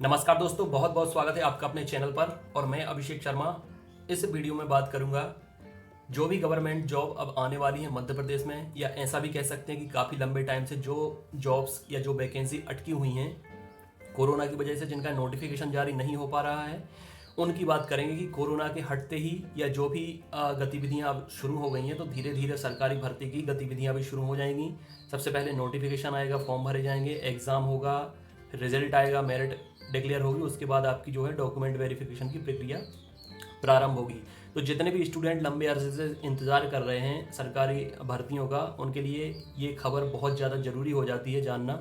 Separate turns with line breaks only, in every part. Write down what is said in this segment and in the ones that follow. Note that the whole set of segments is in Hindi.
नमस्कार दोस्तों, बहुत बहुत स्वागत है आपका अपने चैनल पर। और मैं अभिषेक शर्मा इस वीडियो में बात करूंगा जो भी गवर्नमेंट जॉब अब आने वाली है मध्य प्रदेश में, या ऐसा भी कह सकते हैं कि काफ़ी लंबे टाइम से जो जॉब्स या जो वैकेंसी अटकी हुई हैं कोरोना की वजह से, जिनका नोटिफिकेशन जारी नहीं हो पा रहा है, उनकी बात करेंगे कि कोरोना के हटते ही या जो भी गतिविधियां अब शुरू हो गई हैं तो धीरे धीरे सरकारी भर्ती की गतिविधियां भी शुरू हो जाएंगी। सबसे पहले नोटिफिकेशन आएगा, फॉर्म भरे जाएंगे, एग्ज़ाम होगा, फिर रिजल्ट आएगा, मेरिट डिक्लेयर होगी, उसके बाद आपकी जो है डॉक्यूमेंट वेरिफिकेशन की प्रक्रिया प्रारंभ होगी। तो जितने भी स्टूडेंट लंबे अरसे से इंतज़ार कर रहे हैं सरकारी भर्तियों का, उनके लिए ये खबर बहुत ज़्यादा ज़रूरी हो जाती है जानना,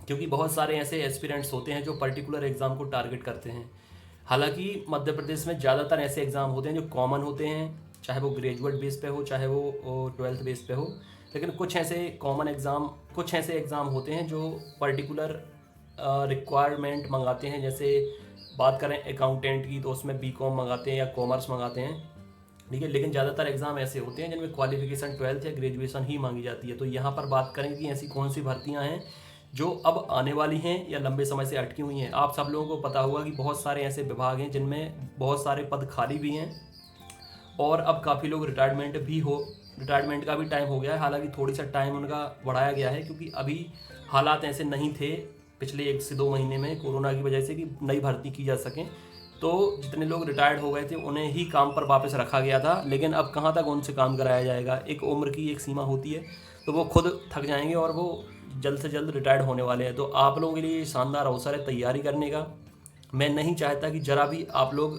क्योंकि बहुत सारे ऐसे एस्पिरेंट्स होते हैं जो पर्टिकुलर एग्ज़ाम को टारगेट करते हैं। हालांकि मध्य प्रदेश में ज़्यादातर ऐसे एग्ज़ाम होते हैं जो कॉमन होते हैं, चाहे वो ग्रेजुएट बेस पे हो, चाहे वो 12th बेस पे हो, लेकिन कुछ ऐसे एग्ज़ाम होते हैं जो पर्टिकुलर रिक्वायरमेंट मंगाते हैं। जैसे बात करें अकाउंटेंट की तो उसमें बीकॉम मंगाते हैं या कॉमर्स मंगाते हैं, ठीक है। लेकिन ज़्यादातर एग्ज़ाम ऐसे होते हैं जिनमें क्वालिफिकेशन 12th या ग्रेजुएशन ही मांगी जाती है। तो यहाँ पर बात करेंगे कि ऐसी कौन सी भर्तियाँ हैं जो अब आने वाली हैं या लंबे समय से अटकी हुई हैं। आप सब लोगों को पता होगा कि बहुत सारे ऐसे विभाग हैं जिनमें बहुत सारे पद खाली भी हैं और अब काफ़ी लोग रिटायरमेंट का भी टाइम हो गया है। हालांकि थोड़ी सा टाइम उनका बढ़ाया गया है, क्योंकि अभी हालात ऐसे नहीं थे पिछले 1 से 2 महीने में कोरोना की वजह से कि नई भर्ती की जा सकें। तो जितने लोग रिटायर्ड हो गए थे उन्हें ही काम पर वापस रखा गया था, लेकिन अब कहाँ तक उनसे काम कराया जाएगा। एक उम्र की एक सीमा होती है, तो वो खुद थक जाएंगे और वो जल्द से जल्द रिटायर्ड होने वाले हैं। तो आप लोगों के लिए शानदार अवसर है तैयारी करने का। मैं नहीं चाहता कि ज़रा भी आप लोग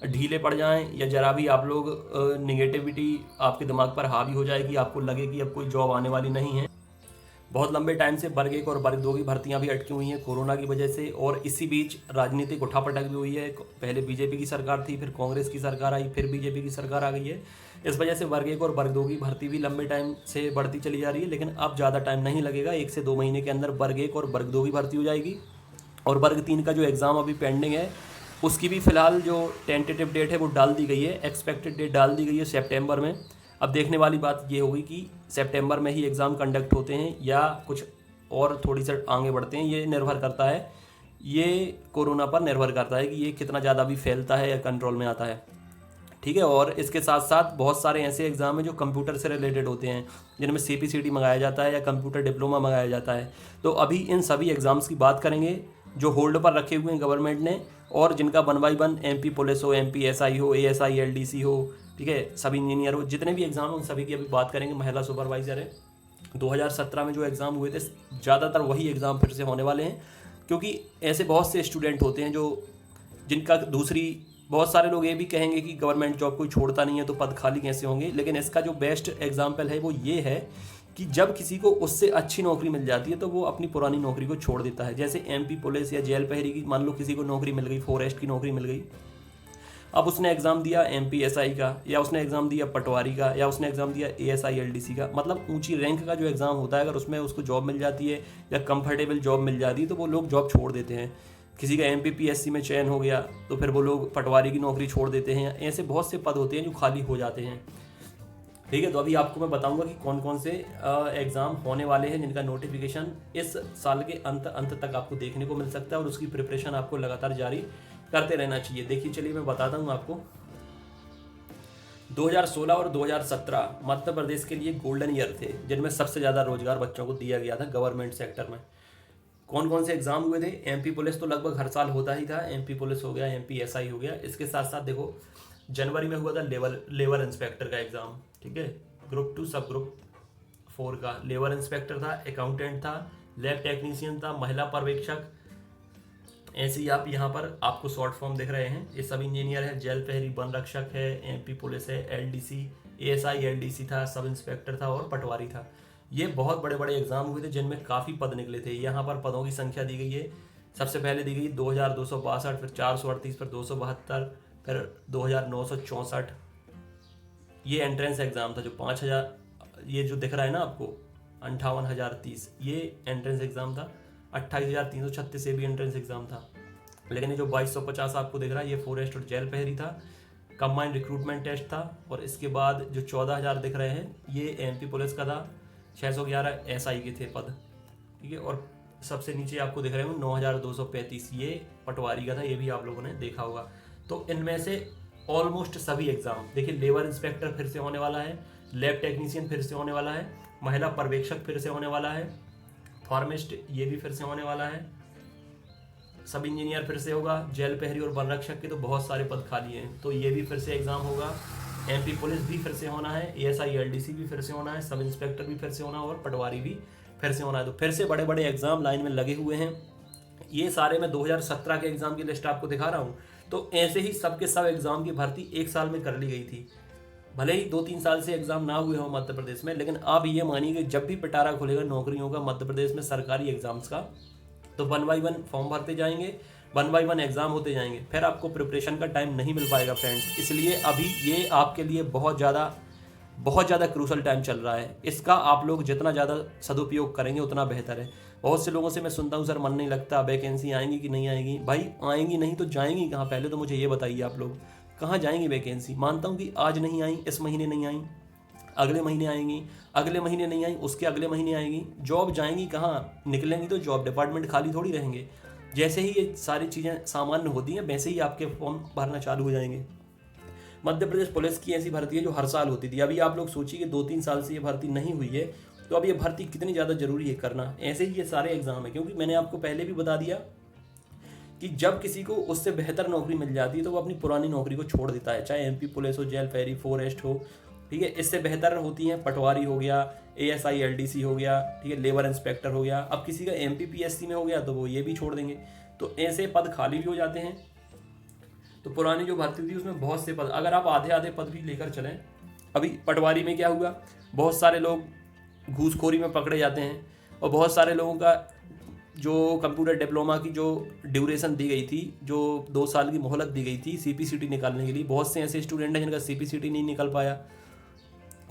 ढीले पड़ जाएं या ज़रा भी आप लोग निगेटिविटी आपके दिमाग पर हावी हो जाए कि आपको लगे कि अब कोई जॉब आने वाली नहीं है। बहुत लंबे टाइम से वर्ग 1 और वर्ग 2 की भर्तियां भी अटकी हुई हैं कोरोना की वजह से, और इसी बीच राजनीतिक उठापटक भी हुई है। पहले बीजेपी की सरकार थी, फिर कांग्रेस की सरकार आई, फिर बीजेपी की सरकार आ गई है। इस वजह से वर्ग 1 और वर्ग 2 की भर्ती भी लंबे टाइम से बढ़ती चली जा रही है, लेकिन अब ज़्यादा टाइम नहीं लगेगा। 1 से 2 महीने के अंदर वर्ग 1 और वर्ग 2 की भर्ती हो जाएगी। और वर्ग 3 का जो एग्ज़ाम अभी पेंडिंग है उसकी भी फ़िलहाल जो टेंटेटिव डेट है वो डाल दी गई है, एक्सपेक्टेड डेट डाल दी गई है सितंबर में। अब देखने वाली बात ये होगी कि सितंबर में ही एग्ज़ाम कंडक्ट होते हैं या कुछ और थोड़ी सी आगे बढ़ते हैं। ये निर्भर करता है, ये कोरोना पर निर्भर करता है कि ये कितना ज़्यादा भी फैलता है या कंट्रोल में आता है, ठीक है। और इसके साथ साथ बहुत सारे ऐसे एग्ज़ाम हैं जो कंप्यूटर से रिलेटेड होते हैं, जिनमें CPCD मंगाया जाता है या कंप्यूटर डिप्लोमा मंगाया जाता है। तो अभी इन सभी एग्ज़ाम्स की बात करेंगे जो होल्ड पर रखे हुए हैं गवर्नमेंट ने, और जिनका 1 बाई 1 MP पुलिस हो, MP SI हो, ASI LDC हो, ठीक है, सब इंजीनियर हो, जितने भी एग्ज़ाम हैं उन सभी की अभी बात करेंगे। महिला सुपरवाइज़र है, 2017 में जो एग्ज़ाम हुए थे ज़्यादातर वही एग्ज़ाम फिर से होने वाले हैं, क्योंकि ऐसे बहुत से स्टूडेंट होते हैं जिनका बहुत सारे लोग ये भी कहेंगे कि गवर्नमेंट जॉब कोई छोड़ता नहीं है तो पद खाली कैसे होंगे। लेकिन इसका जो बेस्ट एग्जाम्पल है वो ये है कि जब किसी को उससे अच्छी नौकरी मिल जाती है तो वो अपनी पुरानी नौकरी को छोड़ देता है। जैसे MP पुलिस या जेल पहरी की, मान लो किसी को नौकरी मिल गई, फॉरेस्ट की नौकरी मिल गई, अब उसने एग्ज़ाम दिया MP SI का, या उसने एग्ज़ाम दिया पटवारी का, या उसने एग्ज़ाम दिया ASI LDC का, मतलब ऊंची रैंक का जो एग्ज़ाम होता है, अगर उसमें उसको जॉब मिल जाती है या कंफर्टेबल जॉब मिल जाती है तो वो लोग जॉब छोड़ देते हैं। किसी का MPPSC में चयन हो गया तो फिर वो लोग पटवारी की नौकरी छोड़ देते हैं। ऐसे बहुत से पद होते हैं जो खाली हो जाते हैं, ठीक है। तो अभी आपको मैं बताऊंगा कि कौन कौन से एग्ज़ाम होने वाले हैं जिनका नोटिफिकेशन इस साल के अंत तक आपको देखने को मिल सकता है, और उसकी प्रिपरेशन आपको लगातार जारी करते रहना चाहिए। देखिए, चलिए मैं बताता हूँ आपको। 2016 और 2017 मध्य प्रदेश के लिए गोल्डन ईयर थे, जिनमें सबसे ज़्यादा रोजगार बच्चों को दिया गया था गवर्नमेंट सेक्टर में। कौन कौन से एग्जाम हुए थे? MP पुलिस तो लगभग हर साल होता ही था, MP पुलिस हो गया, MP SI हो गया। इसके साथ साथ देखो, जनवरी में हुआ था लेबर इंस्पेक्टर का एग्ज़ाम, ठीक है। ग्रुप 2 सब ग्रुप 4 का लेबर इंस्पेक्टर था, अकाउंटेंट था, लैब टेक्नीशियन था, महिला पर्यवेक्षक। ऐसे ही आप यहाँ पर आपको शॉर्ट फॉर्म दिख रहे हैं, ये सब इंजीनियर है। जेल प्रहरी, वन रक्षक है, MP पुलिस है, LDC ASI LDC था, सब इंस्पेक्टर था और पटवारी था। ये बहुत बड़े बड़े एग्जाम हुए थे जिनमें काफ़ी पद निकले थे। यहाँ पर पदों की संख्या दी गई है। सबसे पहले दी गई 2262, फिर 438, फिर 272, फिर 2964। ये एंट्रेंस एग्ज़ाम था जो 5000, ये जो दिख रहा है ना आपको 58,030, ये एंट्रेंस एग्ज़ाम था। 28,336 से भी एंट्रेंस एग्ज़ाम था। लेकिन ये जो 2250 आपको दिख रहा है ये फॉरेस्ट और जेल पहरी था, कंबाइंड रिक्रूटमेंट टेस्ट था। और इसके बाद जो 14,000 दिख रहे हैं ये MP पुलिस का था, 611 SI के थे पद, ठीक है। और सबसे नीचे आपको दिख रहे हो 9235, ये पटवारी का था, ये भी आप लोगों ने देखा होगा। तो इनमें से ऑलमोस्ट सभी एग्जाम देखिए, लेबर इंस्पेक्टर फिर से होने वाला है, लैब टेक्नीशियन फिर से होने वाला है, महिला पर्यवेक्षक फिर से होने वाला है, फार्मिस्ट ये भी फिर से होने वाला है, सब इंजीनियर फिर से होगा, जेल प्रहरी और वन रक्षक के तो बहुत सारे पद खाली हैं, तो ये भी फिर से एग्जाम होगा। एमपी पुलिस भी फिर से होना है, एएसआई एलडीसी भी फिर से होना है, सब इंस्पेक्टर भी फिर से होना है और पटवारी भी फिर से होना है। तो फिर से बड़े बड़े एग्जाम लाइन में लगे हुए हैं। ये सारे मैं 2017 के एग्जाम की लिस्ट आपको दिखा रहा हूँ। तो ऐसे ही सब के सब एग्जाम की भर्ती एक साल में कर ली गई थी। भले ही 2-3 साल से एग्जाम ना हुए हो मध्य प्रदेश में, लेकिन आप ये मानिए कि जब भी पिटारा खुलेगा नौकरियों का मध्य प्रदेश में सरकारी एग्जाम्स का, तो 1 बाय 1 फॉर्म भरते जाएंगे, 1 बाय 1 एग्जाम होते जाएंगे, फिर आपको प्रिपरेशन का टाइम नहीं मिल पाएगा फ्रेंड्स। इसलिए अभी ये आपके लिए बहुत ज़्यादा क्रूशल टाइम चल रहा है। इसका आप लोग जितना ज़्यादा सदुपयोग करेंगे उतना बेहतर है। बहुत से लोगों से मैं सुनता हूँ, सर मन नहीं लगता, वैकेंसी आएंगी कि नहीं आएंगी। भाई आएंगी नहीं तो जाएंगी कहाँ, पहले तो मुझे ये बताइए आप लोग कहाँ जाएंगी वैकेंसी। मानता हूँ कि आज नहीं आई, इस महीने नहीं आई, अगले महीने आएंगी, अगले महीने नहीं आई, उसके अगले महीने आएंगी। जॉब जाएंगी कहाँ, निकलेंगी तो जॉब डिपार्टमेंट खाली थोड़ी रहेंगे। जैसे ही ये सारी चीज़ें सामान्य होती हैं वैसे ही आपके फॉर्म भरना चालू हो जाएंगे। मध्य प्रदेश पुलिस की ऐसी भर्ती है जो हर साल होती थी। अभी आप लोग सोचिए कि 2-3 साल से ये भर्ती नहीं हुई है, तो अब ये भर्ती कितनी ज़्यादा जरूरी है करना। ऐसे ही ये सारे एग्जाम है, क्योंकि मैंने आपको पहले भी बता दिया कि जब किसी को उससे बेहतर नौकरी मिल जाती है तो वो अपनी पुरानी नौकरी को छोड़ देता है, चाहे एमपी पुलिस हो, जेल फेरी, फॉरेस्ट हो, ठीक है। इससे बेहतर होती हैं पटवारी हो गया, एएसआई एलडीसी हो गया, ठीक है, लेबर इंस्पेक्टर हो गया। अब किसी का एमपी पीएससी में हो गया तो वो ये भी छोड़ देंगे, तो ऐसे पद खाली भी हो जाते हैं। तो पुरानी जो भर्ती थी उसमें बहुत से पद, अगर आप आधे आधे पद भी लेकर चलें, अभी पटवारी में क्या हुआ, बहुत सारे लोग घूसखोरी में पकड़े जाते हैं, और बहुत सारे लोगों का जो कंप्यूटर डिप्लोमा की जो ड्यूरेशन दी गई थी, जो 2 साल की मोहलत दी गई थी सीपीसीटी निकालने के लिए, बहुत से ऐसे स्टूडेंट हैं जिनका सीपीसीटी नहीं निकल पाया।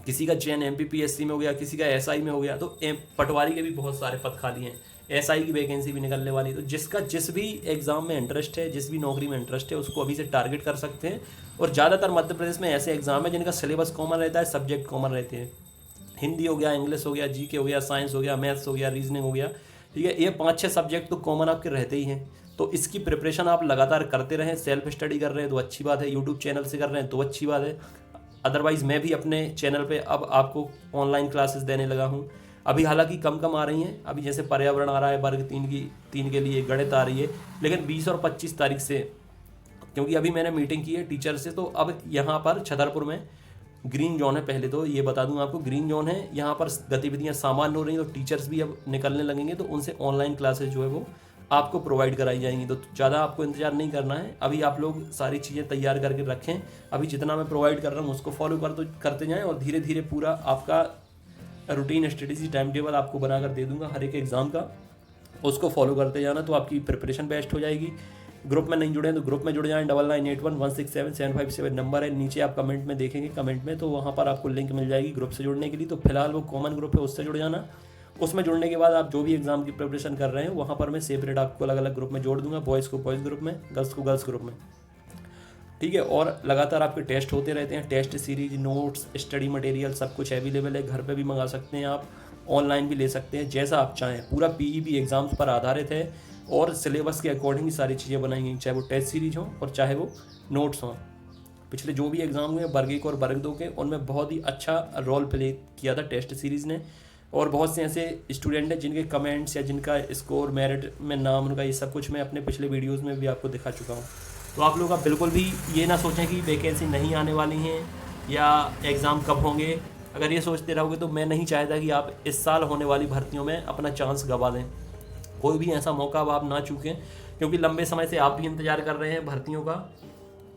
किसी का चयन एमपीपीएससी में हो गया, किसी का एसआई में हो गया। तो पटवारी के भी बहुत सारे पद खाली हैं, एसआई की वैकेंसी भी निकलने वाली। तो जिसका जिस भी एग्जाम में इंटरेस्ट है, जिस भी नौकरी में इंटरेस्ट है, उसको अभी से टारगेट कर सकते हैं। और ज़्यादातर मध्य प्रदेश में ऐसे एग्जाम है जिनका सिलेबस कॉमन रहता है, सब्जेक्ट कॉमन रहते हैं। हिंदी हो गया, इंग्लिश हो गया, जीके हो गया, साइंस हो गया, मैथ्स हो गया, रीजनिंग हो गया, ठीक है। ये 5-6 सब्जेक्ट तो कॉमन आपके रहते ही हैं। तो इसकी प्रिपरेशन आप लगातार करते रहें। सेल्फ स्टडी कर रहे हैं तो अच्छी बात है, यूट्यूब चैनल से कर रहे हैं तो अच्छी बात है। अदरवाइज़ मैं भी अपने चैनल पे अब आपको ऑनलाइन क्लासेस देने लगा हूँ। अभी हालांकि कम आ रही हैं, अभी जैसे पर्यावरण आ रहा है, वर्ग 3 के लिए गणित आ रही है, लेकिन 20 और 25 तारीख से, क्योंकि अभी मैंने मीटिंग की है टीचर से, तो अब यहाँ पर छतरपुर में ग्रीन जोन है। पहले तो ये बता दूं आपको, ग्रीन जोन है, यहाँ पर गतिविधियाँ सामान्य हो रही हैं, तो टीचर्स भी अब निकलने लगेंगे, तो उनसे ऑनलाइन क्लासेस जो है वो आपको प्रोवाइड कराई जाएंगी। तो ज़्यादा आपको इंतजार नहीं करना है, अभी आप लोग सारी चीज़ें तैयार करके रखें। अभी जितना मैं प्रोवाइड कर रहा हूँ उसको फॉलो करते जाएँ, और धीरे धीरे पूरा आपका रूटीन स्ट्रेटेजी टाइम टेबल आपको बनाकर दे दूँगा हर एक एग्ज़ाम का, उसको फॉलो करते जाना, तो आपकी प्रिपरेशन बेस्ट हो जाएगी। ग्रुप में नहीं जुड़े हैं तो ग्रुप में जुड़ जाएं। 9981167757 नंबर है, नीचे आप कमेंट में देखेंगे, कमेंट में तो वहाँ पर आपको लिंक मिल जाएगी ग्रुप से जुड़ने के लिए। तो फिलहाल वो कॉमन ग्रुप है, उससे जुड़ जाना। उसमें जुड़ने के बाद आप जो भी एग्जाम की प्रिपरेशन कर रहे हैं वहाँ पर मैं सेपरेट आपको अलग अलग ग्रुप में जोड़ दूंगा, बॉयज़ को बॉयज़ ग्रुप में, गर्ल्स को गर्ल्स ग्रुप में, ठीक है। और लगातार आपके टेस्ट होते रहते हैं, test series, notes, study material सब कुछ अवेलेबल है। घर पे भी मंगा सकते हैं आप, ऑनलाइन भी ले सकते हैं, जैसा आप चाहें। पूरा पीईबी एग्जाम्स पर आधारित है और सिलेबस के अकॉर्डिंग ही सारी चीज़ें बनाई गई, चाहे वो टेस्ट सीरीज हो और चाहे वो नोट्स हों। पिछले जो भी एग्ज़ाम हुए वर्ग 1 और वर्ग 2 के, उनमें बहुत ही अच्छा रोल प्ले किया था टेस्ट सीरीज़ ने। और बहुत से ऐसे स्टूडेंट हैं जिनके कमेंट्स या जिनका स्कोर, मेरिट में नाम, उनका ये सब कुछ मैं अपने पिछले वीडियोज़ में भी आपको दिखा चुका हूँ। तो आप लोग आप बिल्कुल भी ये ना सोचें कि वैकेंसी नहीं आने वाली हैं या एग्ज़ाम कब होंगे। अगर ये सोचते रहोगे तो मैं नहीं चाहता कि आप इस साल होने वाली भर्तियों में अपना चांस गंवा दें। कोई भी ऐसा मौका अब आप ना चूकें, क्योंकि लंबे समय से आप भी इंतज़ार कर रहे हैं भर्तियों का,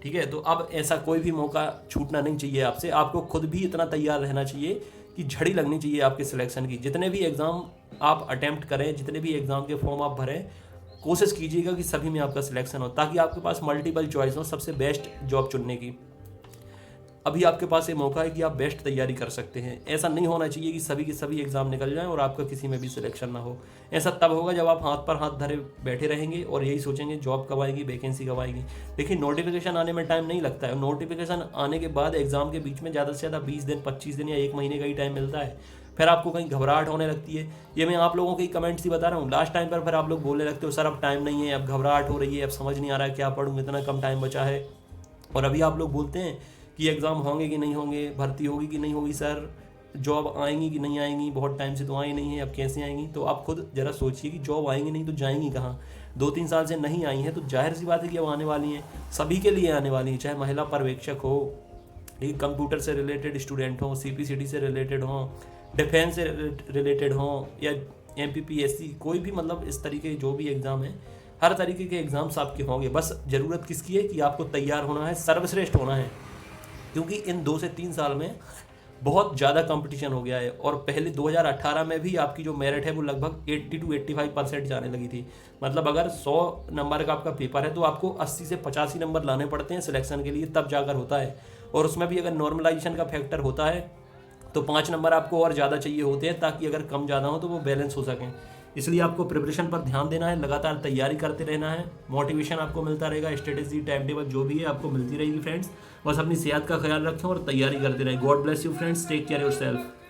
ठीक है। तो अब ऐसा कोई भी मौका छूटना नहीं चाहिए आपसे। आपको खुद भी इतना तैयार रहना चाहिए कि झड़ी लगनी चाहिए आपके सिलेक्शन की। जितने भी एग्ज़ाम आप अटैम्प्ट करें, जितने भी एग्ज़ाम के फॉर्म आप भरें, कोशिश कीजिएगा कि सभी में आपका सिलेक्शन हो, ताकि आपके पास मल्टीपल चॉइस हो सबसे बेस्ट जॉब चुनने की। अभी आपके पास ये मौका है कि आप बेस्ट तैयारी कर सकते हैं। ऐसा नहीं होना चाहिए कि सभी के सभी एग्ज़ाम निकल जाएं और आपका किसी में भी सिलेक्शन ना हो। ऐसा तब होगा जब आप हाथ पर हाथ धरे बैठे रहेंगे और यही सोचेंगे जॉब कब आएगी, वैकेंसी कब आएगी। देखिए, नोटिफिकेशन आने में टाइम नहीं लगता है। नोटिफिकेशन आने के बाद एग्ज़ाम के बीच में ज़्यादा से ज़्यादा 20 दिन, 25 दिन या 1 महीने का ही टाइम मिलता है। फिर आपको कहीं घबराहट होने लगती है। ये मैं आप लोगों के कमेंट्स ही बता रहा हूँ। लास्ट टाइम पर फिर आप लोग बोलने लगते हो सर अब टाइम नहीं है, अब घबराहट हो रही है, अब समझ नहीं आ रहा है क्या पढ़ूँ, इतना कम टाइम बचा है। और अभी आप लोग बोलते हैं कि एग्ज़ाम होंगे कि नहीं होंगे, भर्ती होगी कि नहीं होगी सर, जॉब आएंगी कि नहीं आएंगी, बहुत टाइम से तो आई नहीं है, अब कैसे आएंगी। तो आप खुद ज़रा सोचिए कि जॉब आएंगी नहीं तो जाएंगी कहाँ। 2-3 साल से नहीं आई हैं तो जाहिर सी बात है कि अब आने वाली हैं, सभी के लिए आने वाली हैं, चाहे महिला पर्यवेक्षक हो, ठीक, कंप्यूटर से रिलेटेड स्टूडेंट हो, CPCT से रिलेटेड हो, डिफेंस से रिलेटेड हो, या MPPSC, कोई भी मतलब इस तरीके के जो भी एग्ज़ाम है, हर तरीके के एग्ज़ाम्स आपके होंगे। बस ज़रूरत किसकी है कि आपको तैयार होना है, सर्वश्रेष्ठ होना है, क्योंकि इन 2 से 3 साल में बहुत ज़्यादा कंपटीशन हो गया है। और पहले 2018 में भी आपकी जो मेरिट है वो लगभग 80 to 85% जाने लगी थी। मतलब अगर 100 नंबर का आपका पेपर है तो आपको 80 से 85 नंबर लाने पड़ते हैं सिलेक्शन के लिए, तब जाकर होता है। और उसमें भी अगर नॉर्मलाइजेशन का फैक्टर होता है तो 5 नंबर आपको और ज़्यादा चाहिए होते हैं, ताकि अगर कम ज़्यादा हो तो वो बैलेंस हो सकें। इसलिए आपको प्रिपरेशन पर ध्यान देना है, लगातार तैयारी करते रहना है, मोटिवेशन आपको मिलता रहेगा, स्ट्रेटेजी, टाइम टेबल जो भी है आपको मिलती रहेगी फ्रेंड्स। बस अपनी सेहत का ख्याल रखें और तैयारी करते रहें। God bless you friends, take care yourself.